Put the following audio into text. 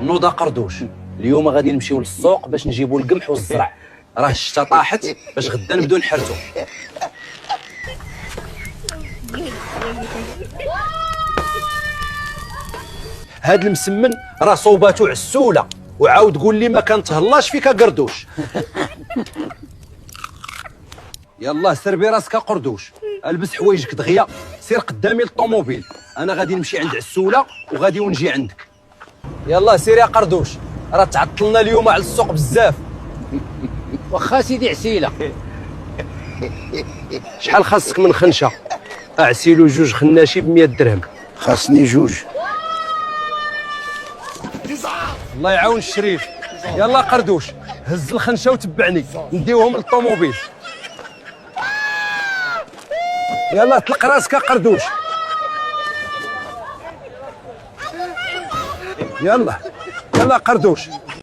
نوضه قردوش. اليوم غادي نمشيو للسوق باش نجيبوا القمح والزرع، راه الشتا طاحت باش غدا نبداو نحرثوا. هاد المسمن راه صوباتو عسوله، وعاود قول لي ما كنتهلاش فيك قردوش. يلا سربي راسك قردوش، البس حوايجك دغيا، سير قدامي للطوموبيل، انا غادي نمشي عند عسوله وغادي ونجي عندك. يلا سير يا قردوش، راه تعطلنا اليوم على السوق بزاف. واخا سيدي عسيله. شحال خاصك من خنشه؟ اعسيلو جوج خناشي ب100 درهم. خاصني جوج. الله يعاون الشريف. يلا قردوش، هز الخنشه وتبعني نديوهم للطوموبيل. يلا طلق راسك قردوش. يلا قردوش.